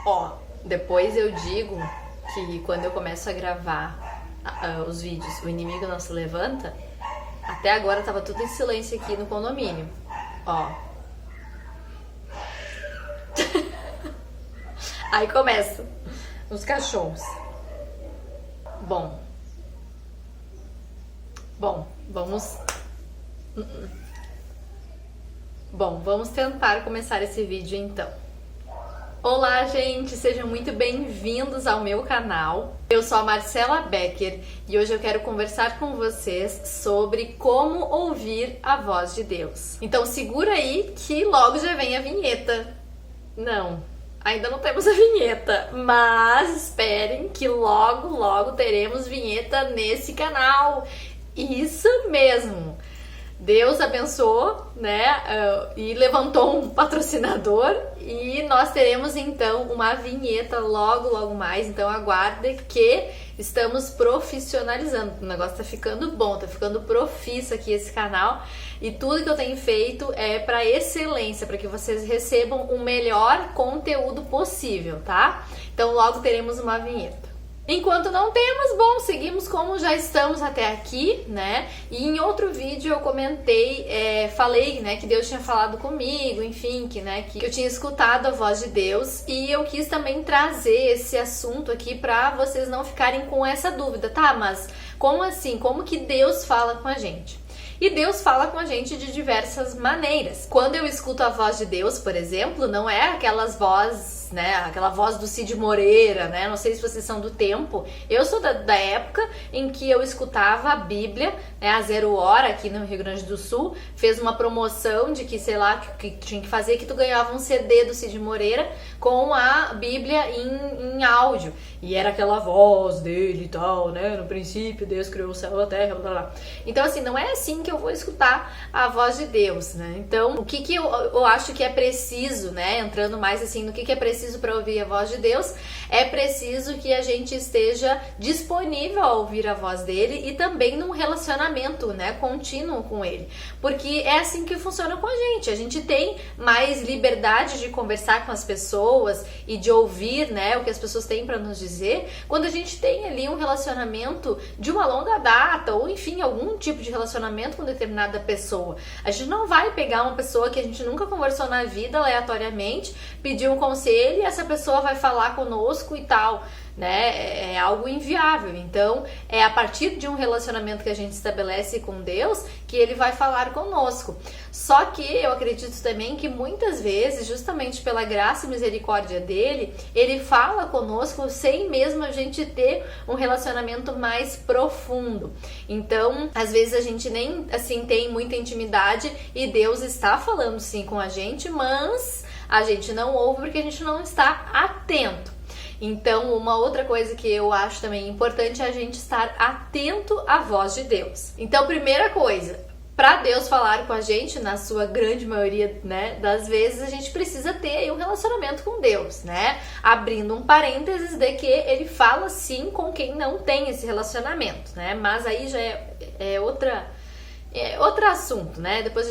Ó, depois eu digo que quando eu começo a gravar os vídeos, o inimigo não se levanta. Até agora tava tudo em silêncio aqui no condomínio. Ó. Aí começa os cachorros. Bom, vamos... Bom, vamos tentar começar esse vídeo então. Olá, gente! Sejam muito bem-vindos ao meu canal. Eu sou a Marcela Becker e hoje eu quero conversar com vocês sobre como ouvir a voz de Deus. Então segura aí que logo já vem a vinheta. Não, ainda não temos a vinheta, mas esperem que logo teremos vinheta nesse canal. Isso mesmo! Deus abençoou, né, e levantou um patrocinador e nós teremos então uma vinheta logo mais, então aguarde que estamos profissionalizando, o negócio tá ficando bom, tá ficando profissa aqui esse canal e tudo que eu tenho feito é para excelência, para que vocês recebam o melhor conteúdo possível, tá? Então logo teremos uma vinheta. Enquanto não temos, bom, seguimos como já estamos até aqui, né? E em outro vídeo eu comentei, falei, né, que Deus tinha falado comigo, enfim, que eu tinha escutado a voz de Deus e eu quis também trazer esse assunto aqui pra vocês não ficarem com essa dúvida, tá? Mas como assim? Como que Deus fala com a gente? E Deus fala com a gente de diversas maneiras. Quando eu escuto a voz de Deus, por exemplo, não é aquelas vozes, né, aquela voz do Cid Moreira, né, não sei se vocês são do tempo, eu sou da época em que eu escutava a Bíblia, né, a Zero Hora aqui no Rio Grande do Sul, fez uma promoção de que, sei lá, que tinha que fazer, que tu ganhava um CD do Cid Moreira com a Bíblia em áudio, e era aquela voz dele e tal, né, no princípio Deus criou o céu e a terra, blá blá. Então assim, não é assim que eu vou escutar a voz de Deus, né, então o que eu acho que é preciso, né, entrando mais assim no que é preciso para ouvir a voz de Deus, é preciso que a gente esteja disponível a ouvir a voz dele e também num relacionamento, né, contínuo com ele, porque é assim que funciona com a gente tem mais liberdade de conversar com as pessoas e de ouvir, né, o que as pessoas têm para nos dizer, quando a gente tem ali um relacionamento de uma longa data, ou enfim, algum tipo de relacionamento com determinada pessoa. A gente não vai pegar uma pessoa que a gente nunca conversou na vida aleatoriamente, pedir um conselho e essa pessoa vai falar conosco e tal, né? É algo inviável. Então, é a partir de um relacionamento que a gente estabelece com Deus que ele vai falar conosco. Só que eu acredito também que muitas vezes, justamente pela graça e misericórdia dele, ele fala conosco sem mesmo a gente ter um relacionamento mais profundo. Então, às vezes a gente nem assim tem muita intimidade e Deus está falando sim com a gente, mas a gente não ouve porque a gente não está atento. Então, uma outra coisa que eu acho também importante é a gente estar atento à voz de Deus. Então, primeira coisa, para Deus falar com a gente, na sua grande maioria, né, das vezes, a gente precisa ter aí um relacionamento com Deus, né? Abrindo um parênteses de que ele fala sim com quem não tem esse relacionamento, né? Mas aí já é outro assunto, né? Depois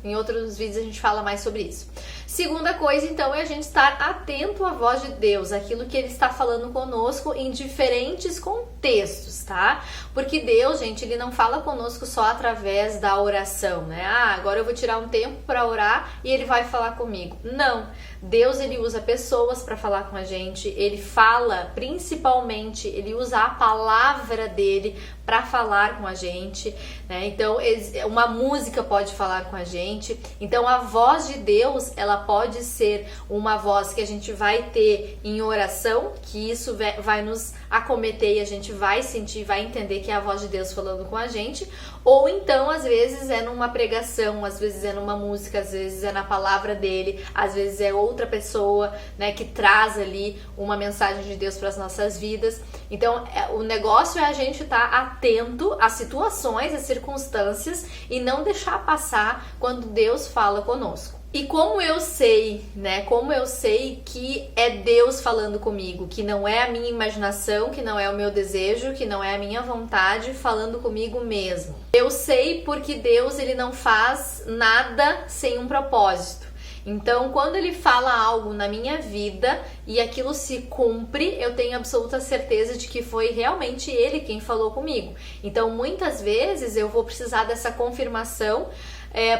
em outros vídeos a gente fala mais sobre isso. Segunda coisa, então, é a gente estar atento à voz de Deus, aquilo que ele está falando conosco em diferentes contextos, tá? Porque Deus, gente, ele não fala conosco só através da oração, né? Ah, agora eu vou tirar um tempo para orar e ele vai falar comigo. Não. Deus, ele usa pessoas para falar com a gente, ele fala, principalmente, ele usa a palavra dele para falar com a gente, né? Então, uma música pode falar com a gente. Então, a voz de Deus, ela pode ser uma voz que a gente vai ter em oração, que isso vai nos acometer e a gente vai sentir, vai entender que é a voz de Deus falando com a gente, ou então, às vezes, é numa pregação, às vezes é numa música, às vezes é na palavra dele, às vezes é outra pessoa, né, que traz ali uma mensagem de Deus para as nossas vidas. Então, o negócio é a gente estar atento às situações, às circunstâncias e não deixar passar quando Deus fala conosco. E como eu sei, né? Como eu sei que é Deus falando comigo, que não é a minha imaginação, que não é o meu desejo, que não é a minha vontade falando comigo mesmo. Eu sei porque Deus, ele não faz nada sem um propósito. Então, quando ele fala algo na minha vida e aquilo se cumpre, eu tenho absoluta certeza de que foi realmente ele quem falou comigo. Então, muitas vezes eu vou precisar dessa confirmação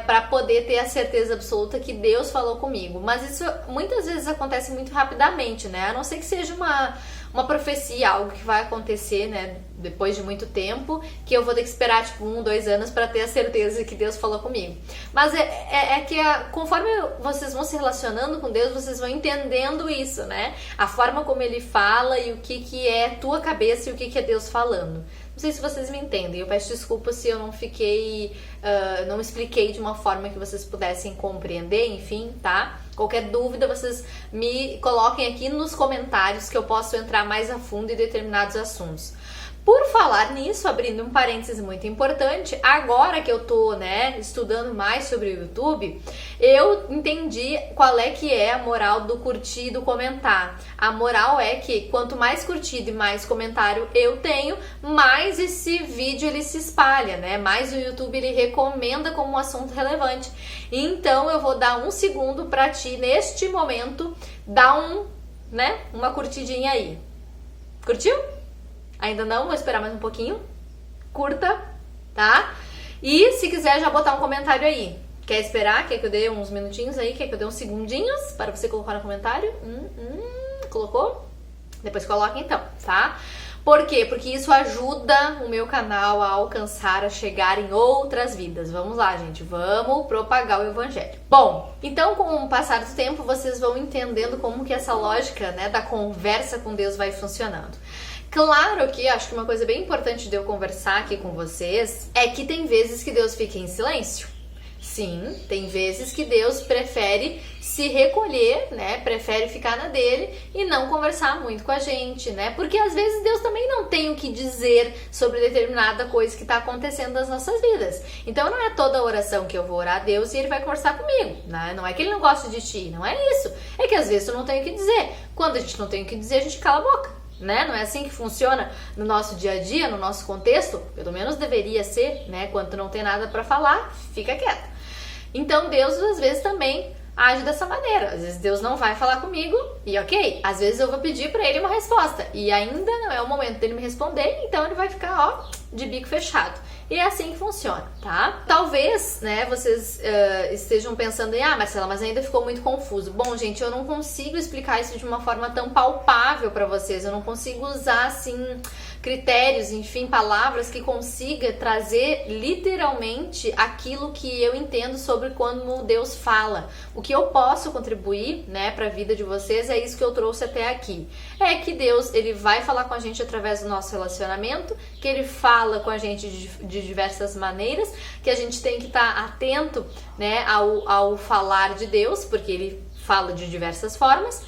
para poder ter a certeza absoluta que Deus falou comigo. Mas isso muitas vezes acontece muito rapidamente, né? A não ser que seja uma profecia, algo que vai acontecer, né, depois de muito tempo, que eu vou ter que esperar tipo 1, 2 anos para ter a certeza que Deus falou comigo. Mas conforme vocês vão se relacionando com Deus, vocês vão entendendo isso, né? A forma como ele fala e o que é tua cabeça e o que é Deus falando. Não sei se vocês me entendem, eu peço desculpa se eu não não expliquei de uma forma que vocês pudessem compreender, enfim, tá? Qualquer dúvida, vocês me coloquem aqui nos comentários que eu posso entrar mais a fundo em determinados assuntos. Por falar nisso, abrindo um parênteses muito importante, agora que eu tô, estudando mais sobre o YouTube, eu entendi qual é que é a moral do curtir e do comentar. A moral é que quanto mais curtida e mais comentário eu tenho, mais esse vídeo ele se espalha, né? Mais o YouTube ele recomenda como um assunto relevante. Então eu vou dar 1 segundo para ti neste momento dar uma curtidinha aí. Curtiu? Ainda não? Vou esperar mais um pouquinho. Curta, tá? E se quiser já botar um comentário aí. Quer esperar? Quer que eu dê uns minutinhos aí? Quer que eu dê uns segundinhos para você colocar no comentário? Colocou? Depois coloca então, tá? Por quê? Porque isso ajuda o meu canal a alcançar, a chegar em outras vidas. Vamos lá, gente. Vamos propagar o evangelho. Bom, então com o passar do tempo, vocês vão entendendo como que essa lógica, da conversa com Deus vai funcionando. Claro que acho que uma coisa bem importante de eu conversar aqui com vocês é que tem vezes que Deus fica em silêncio. Sim, tem vezes que Deus prefere se recolher, prefere ficar na dele e não conversar muito com a gente, Porque às vezes Deus também não tem o que dizer sobre determinada coisa que está acontecendo nas nossas vidas. Então não é toda oração que eu vou orar a Deus e ele vai conversar comigo, Não é que ele não gosta de ti, não é isso. É que às vezes tu não tem o que dizer. Quando a gente não tem o que dizer, a gente cala a boca. Não é assim que funciona no nosso dia a dia, no nosso contexto? Pelo menos deveria ser, Quando tu não tem nada para falar, fica quieto. Então Deus às vezes também age dessa maneira. Às vezes Deus não vai falar comigo e ok. Às vezes eu vou pedir para ele uma resposta e ainda não é o momento dele me responder, então ele vai ficar, de bico fechado. E é assim que funciona, tá? Talvez, vocês estejam pensando em, Marcela, mas ainda ficou muito confuso. Bom, gente, eu não consigo explicar isso de uma forma tão palpável para vocês. Eu não consigo usar, assim, critérios, enfim, palavras que consiga trazer literalmente aquilo que eu entendo sobre quando Deus fala. O que eu posso contribuir, para a vida de vocês é isso que eu trouxe até aqui. É que Deus, ele vai falar com a gente através do nosso relacionamento, que ele fala com a gente de diversas maneiras, que a gente tem que estar atento, ao falar de Deus, porque ele fala de diversas formas,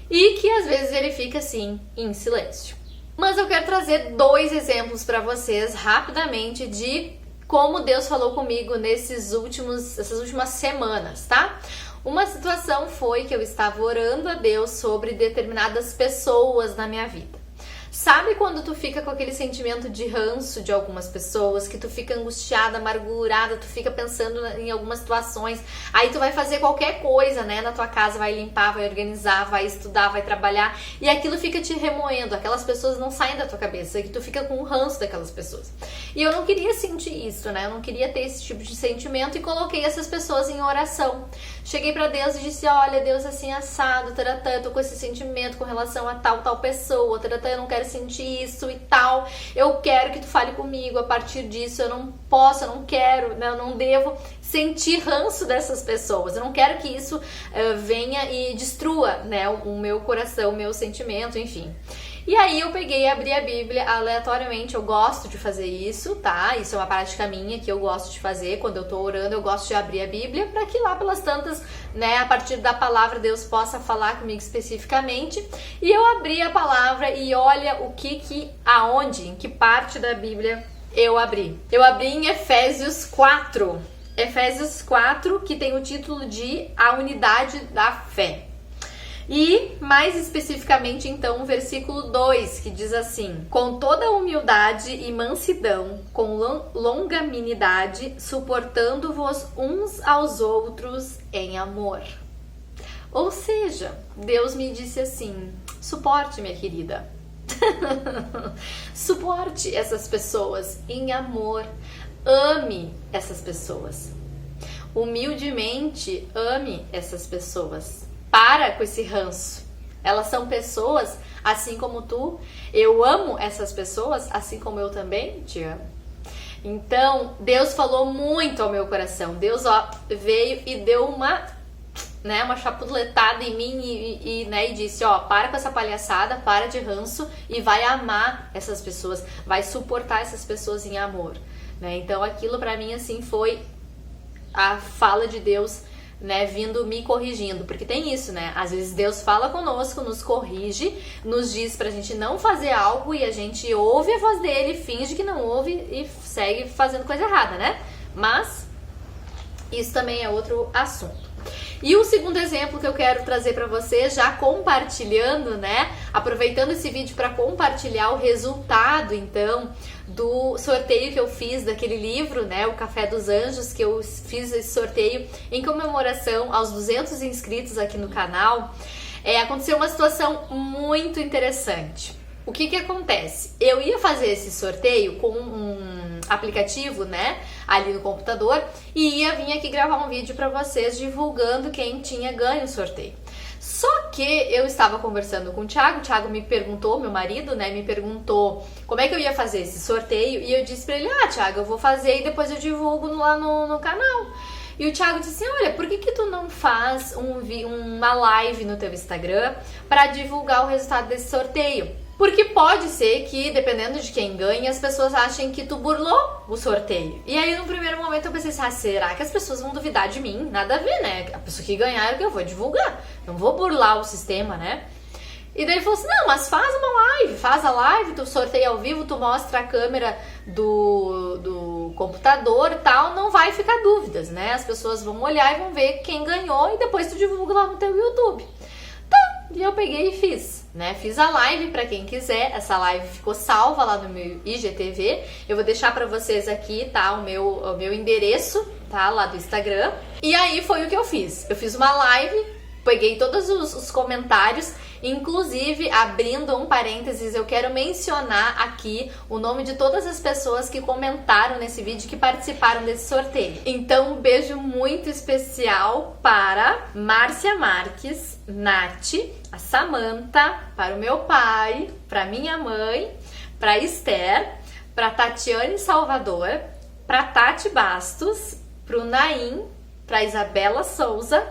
e que às vezes ele fica assim, em silêncio. Mas eu quero trazer 2 exemplos para vocês rapidamente de como Deus falou comigo essas últimas semanas, tá? Uma situação foi que eu estava orando a Deus sobre determinadas pessoas na minha vida. Sabe quando tu fica com aquele sentimento de ranço de algumas pessoas, que tu fica angustiada, amargurada, tu fica pensando em algumas situações, aí tu vai fazer qualquer coisa, na tua casa, vai limpar, vai organizar, vai estudar, vai trabalhar, e aquilo fica te remoendo, aquelas pessoas não saem da tua cabeça, e tu fica com o ranço daquelas pessoas. E eu não queria sentir isso, eu não queria ter esse tipo de sentimento, e coloquei essas pessoas em oração. Cheguei pra Deus e disse, olha, Deus, assim, assado, taratã, eu tô com esse sentimento com relação a tal pessoa, taratã, eu não quero sentir isso e tal, eu quero que tu fale comigo a partir disso, eu não posso, eu não quero, eu não devo sentir ranço dessas pessoas, eu não quero que isso venha e destrua, o meu coração, o meu sentimento, enfim. E aí eu peguei e abri a Bíblia aleatoriamente, eu gosto de fazer isso, tá? Isso é uma prática minha que eu gosto de fazer, quando eu tô orando eu gosto de abrir a Bíblia para que lá pelas tantas, a partir da palavra Deus possa falar comigo especificamente. E eu abri a palavra e olha em que parte da Bíblia eu abri. Eu abri em Efésios 4. Efésios 4, que tem o título de A Unidade da Fé. E, mais especificamente, então, o versículo 2, que diz assim: com toda humildade e mansidão, com longanimidade, suportando-vos uns aos outros em amor. Ou seja, Deus me disse assim: suporte, minha querida. Suporte essas pessoas em amor. Ame essas pessoas. Humildemente ame essas pessoas. Para com esse ranço. Elas são pessoas assim como tu. Eu amo essas pessoas assim como eu também te amo. Então, Deus falou muito ao meu coração. Deus, veio e deu uma chapuletada em mim e disse, para com essa palhaçada, para de ranço e vai amar essas pessoas, vai suportar essas pessoas em amor, né? Então, aquilo pra mim, assim, foi a fala de Deus, né, vindo me corrigindo, porque tem isso, né? Às vezes Deus fala conosco, nos corrige, nos diz pra gente não fazer algo e a gente ouve a voz dele, finge que não ouve e segue fazendo coisa errada, né? Mas isso também é outro assunto. E o segundo exemplo que eu quero trazer para você, já compartilhando, né? Aproveitando esse vídeo para compartilhar o resultado, então, do sorteio que eu fiz daquele livro, né? O Café dos Anjos, que eu fiz esse sorteio em comemoração aos 200 inscritos aqui no canal. Aconteceu uma situação muito interessante. O que acontece? Eu ia fazer esse sorteio com um aplicativo, né, ali no computador, e ia vir aqui gravar um vídeo para vocês divulgando quem tinha ganho o sorteio. Só que eu estava conversando com o Thiago me perguntou, meu marido, né, me perguntou como é que eu ia fazer esse sorteio, e eu disse para ele, Thiago, eu vou fazer e depois eu divulgo lá no canal. E o Thiago disse, olha, por que tu não faz uma live no teu Instagram para divulgar o resultado desse sorteio? Porque pode ser que, dependendo de quem ganha, as pessoas achem que tu burlou o sorteio. E aí, no primeiro momento, eu pensei assim, será que as pessoas vão duvidar de mim? Nada a ver, né? A pessoa que ganhar é o que eu vou divulgar. Não vou burlar o sistema, né? E daí ele falou assim, não, mas faz uma live, faz a live, tu sorteia ao vivo, tu mostra a câmera do computador e tal, não vai ficar dúvidas, né? As pessoas vão olhar e vão ver quem ganhou e depois tu divulga lá no teu YouTube. E eu peguei e fiz, né? Fiz a live para quem quiser. Essa live ficou salva lá no meu IGTV. Eu vou deixar para vocês aqui, tá? O meu endereço, tá? Lá do Instagram. E aí foi o que eu fiz. Eu fiz uma live, peguei todos os comentários, inclusive, abrindo um parênteses, eu quero mencionar aqui o nome de todas as pessoas que comentaram nesse vídeo, que participaram desse sorteio. Então, um beijo muito especial para Márcia Marques, Nath, a Samanta, para o meu pai, para minha mãe, para Esther, para Tatiane Salvador, para Tati Bastos, para o Naim, para Isabela Souza,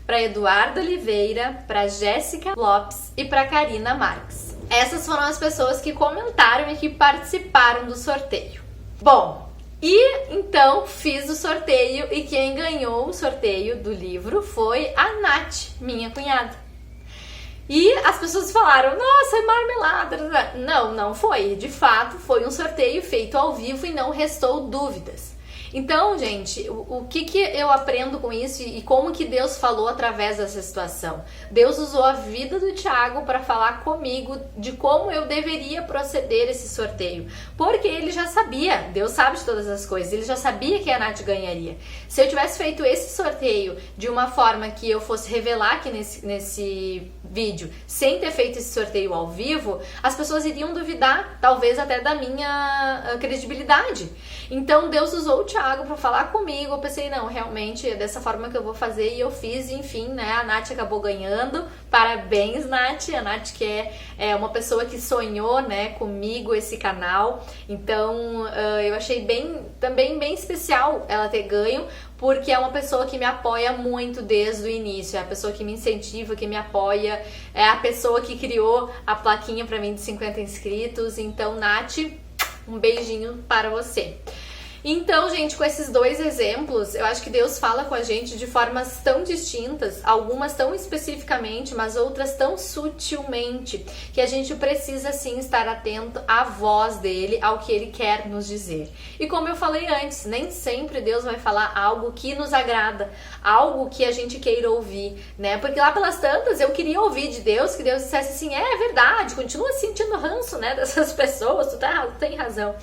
para Eduardo Oliveira, para Jéssica Lopes e para Karina Marques. Essas foram as pessoas que comentaram e que participaram do sorteio. Bom, e então fiz o sorteio e quem ganhou o sorteio do livro foi a Nath, minha cunhada. E as pessoas falaram, nossa, é marmelada. Não foi. De fato, foi um sorteio feito ao vivo e não restou dúvidas. Então, gente, o que eu aprendo com isso e como que Deus falou através dessa situação? Deus usou a vida do Thiago para falar comigo de como eu deveria proceder esse sorteio. Porque ele já sabia, Deus sabe de todas as coisas, ele já sabia que a Nath ganharia. Se eu tivesse feito esse sorteio de uma forma que eu fosse revelar aqui nesse vídeo, sem ter feito esse sorteio ao vivo, as pessoas iriam duvidar, talvez até da minha credibilidade. Então, Deus usou o Thiago para falar comigo. Eu pensei, não, realmente é dessa forma que eu vou fazer, e eu fiz, enfim, né? A Nath acabou ganhando. Parabéns, Nath. A Nath que é uma pessoa que sonhou, né, comigo esse canal. Então, eu achei também bem especial ela ter ganho, porque é uma pessoa que me apoia muito desde o início, é a pessoa que me incentiva, que me apoia, é a pessoa que criou a plaquinha para mim de 50 inscritos. Então, Nath, um beijinho para você. Então, gente, com esses dois exemplos, eu acho que Deus fala com a gente de formas tão distintas, algumas tão especificamente, mas outras tão sutilmente, que a gente precisa sim estar atento à voz dele, ao que ele quer nos dizer. E como eu falei antes, nem sempre Deus vai falar algo que nos agrada, algo que a gente queira ouvir, né? Porque lá pelas tantas eu queria ouvir de Deus, que Deus dissesse assim, é verdade, continua sentindo ranço, né, dessas pessoas, tu tem razão.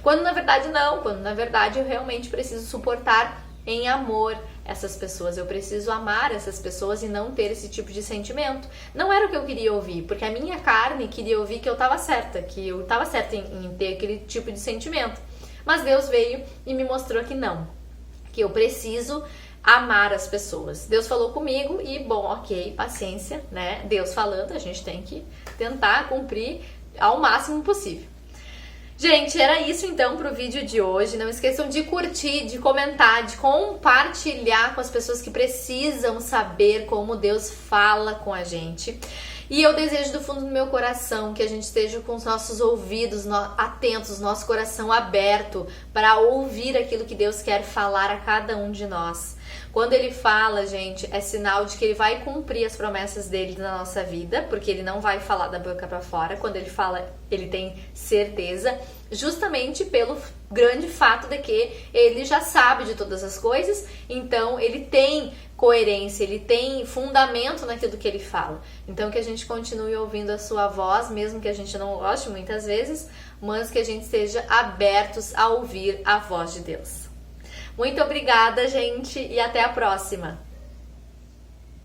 Quando na verdade não, quando na verdade eu realmente preciso suportar em amor essas pessoas, eu preciso amar essas pessoas e não ter esse tipo de sentimento. Não era o que eu queria ouvir, porque a minha carne queria ouvir que eu estava certa, em ter aquele tipo de sentimento. Mas Deus veio e me mostrou que não, que eu preciso amar as pessoas. Deus falou comigo e, bom, ok, paciência, né? Deus falando, a gente tem que tentar cumprir ao máximo possível. Gente, era isso então pro vídeo de hoje. Não esqueçam de curtir, de comentar, de compartilhar com as pessoas que precisam saber como Deus fala com a gente. E eu desejo do fundo do meu coração que a gente esteja com os nossos ouvidos atentos, nosso coração aberto para ouvir aquilo que Deus quer falar a cada um de nós. Quando Ele fala, gente, é sinal de que Ele vai cumprir as promessas dele na nossa vida, porque Ele não vai falar da boca para fora. Quando Ele fala, Ele tem certeza, justamente pelo grande fato de que Ele já sabe de todas as coisas, então Ele tem coerência, Ele tem fundamento naquilo que Ele fala. Então que a gente continue ouvindo a sua voz, mesmo que a gente não goste muitas vezes, mas que a gente esteja abertos a ouvir a voz de Deus. Muito obrigada, gente, e até a próxima!